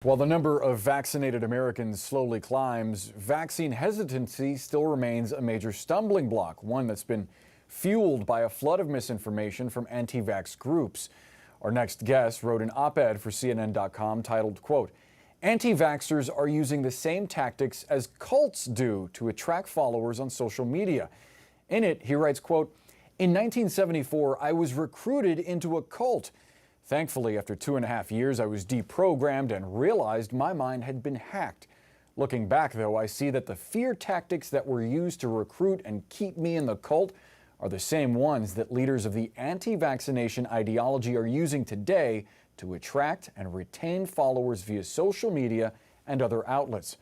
While the number of vaccinated Americans slowly climbs, vaccine hesitancy still remains a major stumbling block, one that's been fueled by a flood of misinformation from anti-vax groups. Our next guest wrote an op-ed for CNN.com titled, quote, "Anti-vaxxers are using the same tactics as cults do to attract followers on social media." In it, he writes, quote, "In 1974, I was recruited into a cult. Thankfully, after 2.5 years, I was deprogrammed and realized my mind had been hacked. Looking back, though, I see that the fear tactics that were used to recruit and keep me in the cult are the same ones that leaders of the anti-vaccination ideology are using today to attract and retain followers via social media and other outlets."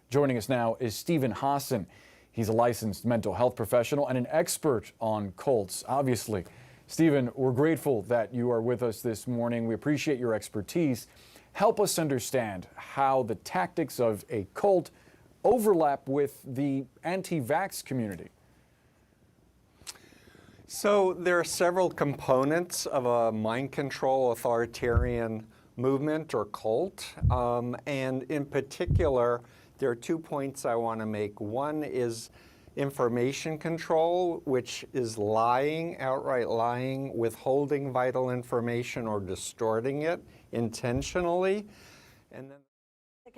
Joining us now is Stephen Hassan. He's a licensed mental health professional and an expert on cults, obviously. Stephen, we're grateful that you are with us this morning. We appreciate your expertise. Help us understand how the tactics of a cult overlap with the anti-vax community. So there are several components of a mind control authoritarian movement or cult. And in particular, there are 2 points I want to make. One is information control, which is lying, outright lying, withholding vital information or distorting it intentionally. And then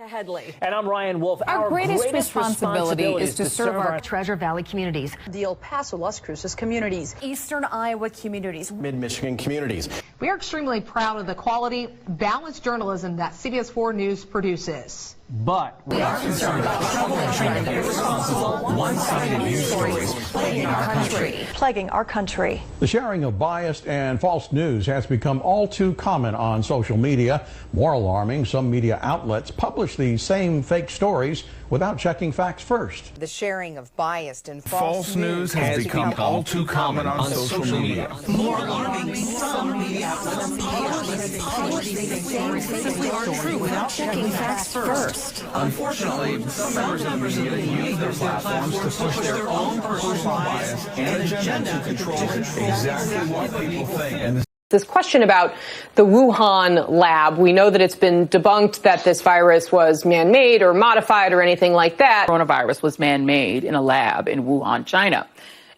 Headley. And I'm Ryan Wolf. Our greatest responsibility is to serve our Treasure Valley communities, the El Paso, Las Cruces communities, Eastern Iowa communities, Mid-Michigan communities. We are extremely proud of the quality, balanced journalism that CBS 4 News produces. But we are concerned about the trouble and trend of irresponsible, one-sided news stories plaguing our country. The sharing of biased and false news has become all too common on social media. More alarming, some media outlets publish these same fake stories without checking facts first. The sharing of biased and false news has become all too common on social media. More alarming, some media outlets publish these same fake stories without checking facts first. Unfortunately, some members of the media use their platforms to push their own personal bias and agenda to control exactly what people think. And this question about the Wuhan lab, we know that it's been debunked that this virus was man-made or modified or anything like that. Coronavirus was man-made in a lab in Wuhan, China.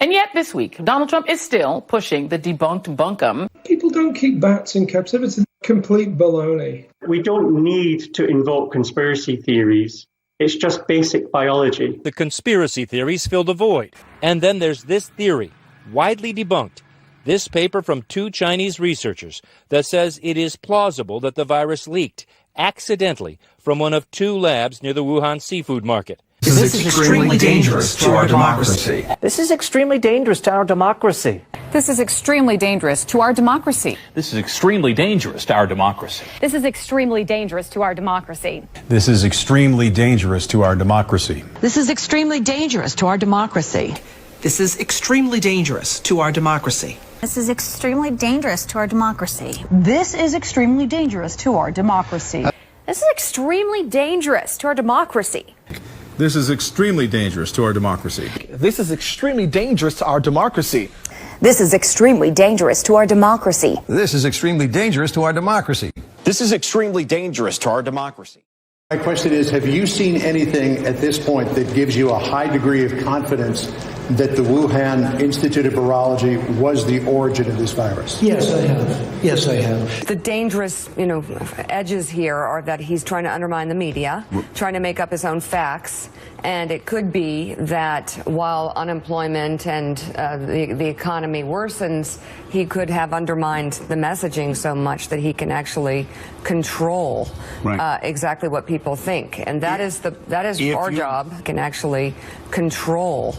And yet this week, Donald Trump is still pushing the debunked bunkum. People don't keep bats in captivity. Complete baloney. We don't need to invoke conspiracy theories. It's just basic biology. The conspiracy theories fill the void. And then there's this theory, widely debunked. This paper from 2 Chinese researchers that says it is plausible that the virus leaked accidentally from one of 2 labs near the Wuhan seafood market. This is extremely dangerous to our democracy. This is extremely dangerous to our democracy. This is extremely dangerous to our democracy. This is extremely dangerous to our democracy. This is extremely dangerous to our democracy. This is extremely dangerous to our democracy. This is extremely dangerous to our democracy. This is extremely dangerous to our democracy. This is extremely dangerous to our democracy. This is extremely dangerous to our democracy. This is extremely dangerous to our democracy. This is extremely dangerous to our democracy. This is extremely dangerous to our democracy. This is extremely dangerous to our democracy. This is extremely dangerous to our democracy. This is extremely dangerous to our democracy. My question is, have you seen anything at this point that gives you a high degree of confidence that the Wuhan Institute of Virology was the origin of this virus? Yes, I have. Yes, I have. The dangerous, edges here are that he's trying to undermine the media, trying to make up his own facts. And it could be that while unemployment and the economy worsens, he could have undermined the messaging so much that he can actually control exactly what people think. And that is our job. Can actually control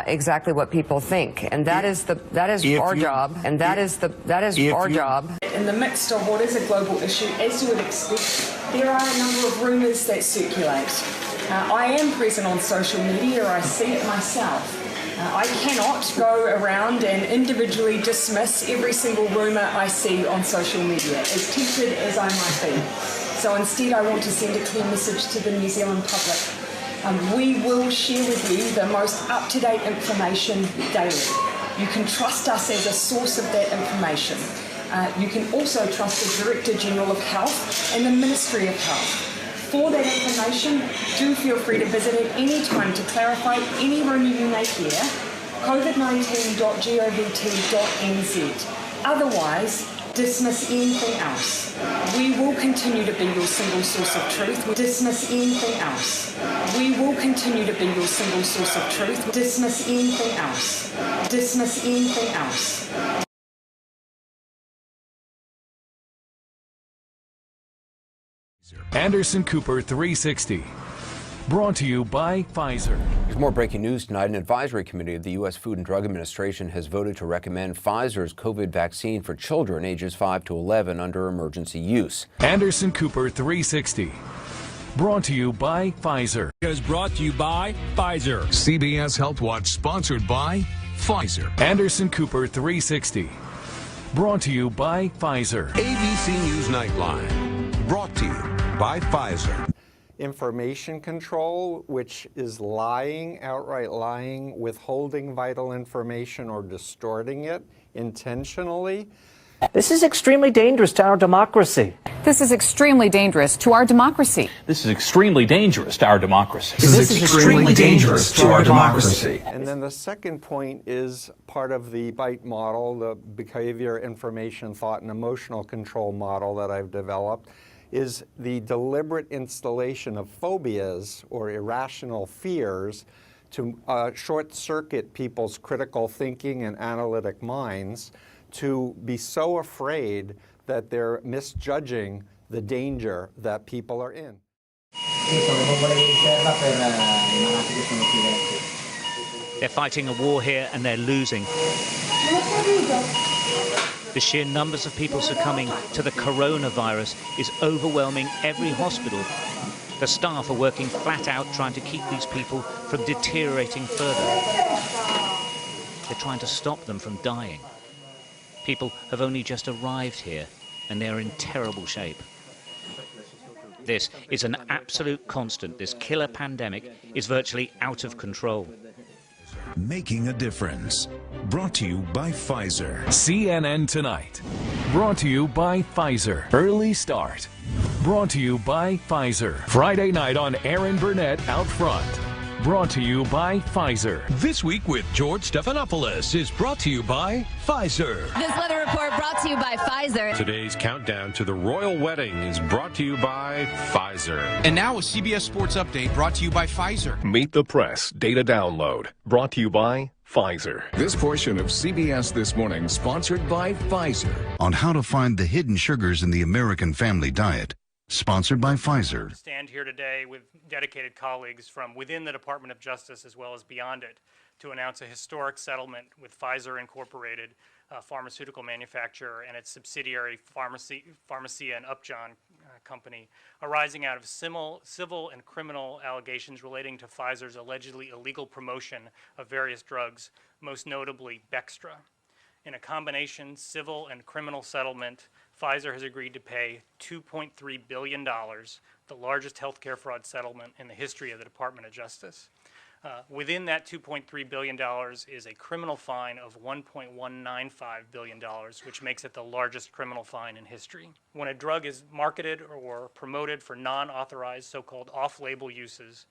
exactly what people think. And that is our job. And that is our job. In the midst of what is a global issue, as you would expect, there are a number of rumours that circulate. I am present on social media, I see it myself. I cannot go around and individually dismiss every single rumour I see on social media, as tempted as I might be. So instead I want to send a clear message to the New Zealand public. We will share with you the most up-to-date information daily. You can trust us as a source of that information. You can also trust the Director General of Health and the Ministry of Health. For that information, do feel free to visit at any time to clarify any rumour you may hear, covid19.govt.nz. Otherwise, dismiss anything else. We will continue to be your single source of truth. Dismiss anything else. We will continue to be your single source of truth. Dismiss anything else. Dismiss anything else. Anderson Cooper 360. Brought to you by Phizzer. There's more breaking news tonight. An advisory committee of the U.S. Food and Drug Administration has voted to recommend Pfizer's COVID vaccine for children ages 5 to 11 under emergency use. Anderson Cooper 360. Brought to you by Phizzer. Is brought to you by Pfizer. CBS Health Watch sponsored by Pfizer. Anderson Cooper 360. Brought to you by Phizzer. ABC News Nightline. Brought to you by Pfizer. Information control, which is lying, outright lying, withholding vital information or distorting it intentionally. This is extremely dangerous to our democracy. This is extremely dangerous to our democracy. This is extremely dangerous to our democracy. This is extremely dangerous to our democracy. And then the second point is part of the BITE model, the behavior, information, thought, and emotional control model that I've developed, is the deliberate installation of phobias or irrational fears to short-circuit people's critical thinking and analytic minds to be so afraid that they're misjudging the danger that people are in. They're fighting a war here and they're losing. The sheer numbers of people succumbing to the coronavirus is overwhelming every hospital. The staff are working flat out trying to keep these people from deteriorating further. They're trying to stop them from dying. People have only just arrived here and they're in terrible shape. This is an absolute constant. This killer pandemic is virtually out of control. Making a difference. Brought to you by Pfizer. CNN Tonight. Brought to you by Phizzer. Early Start. Brought to you by Phizzer. Friday night on Aaron Burnett Out Front. Brought to you by Phizzer. This Week with George Stephanopoulos is brought to you by Pfizer. This weather report brought to you by Pfizer. Today's countdown to the royal wedding is brought to you by Pfizer. And now a CBS Sports Update brought to you by Pfizer. Meet the Press Data Download. Brought to you by Pfizer. This portion of CBS This Morning sponsored by Pfizer. On how to find the hidden sugars in the American family diet. Sponsored by Pfizer. Stand here today with dedicated colleagues from within the Department of Justice as well as beyond it to announce a historic settlement with Pfizer Incorporated, a pharmaceutical manufacturer, and its subsidiary Pharmacia and Upjohn company, arising out of civil and criminal allegations relating to Pfizer's allegedly illegal promotion of various drugs, most notably Bextra. In a combination civil and criminal settlement, Pfizer has agreed to pay $2.3 billion, the largest healthcare fraud settlement in the history of the Department of Justice. Within that $2.3 billion is a criminal fine of $1.195 billion, which makes it the largest criminal fine in history. When a drug is marketed or promoted for non-authorized so-called off-label uses,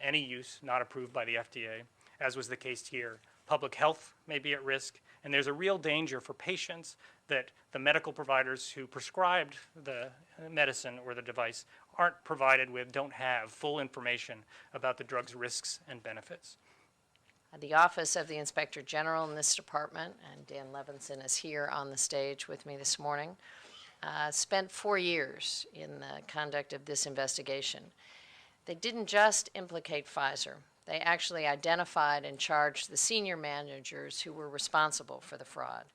any use not approved by the FDA, as was the case here, public health may be at risk, and there's a real danger for patients that the medical providers who prescribed the medicine or the device aren't provided with, don't have full information about the drug's risks and benefits. The Office of the Inspector General in this department, and Dan Levinson is here on the stage with me this morning, spent 4 years in the conduct of this investigation. They didn't just implicate Pfizer. They actually identified and charged the senior managers who were responsible for the fraud.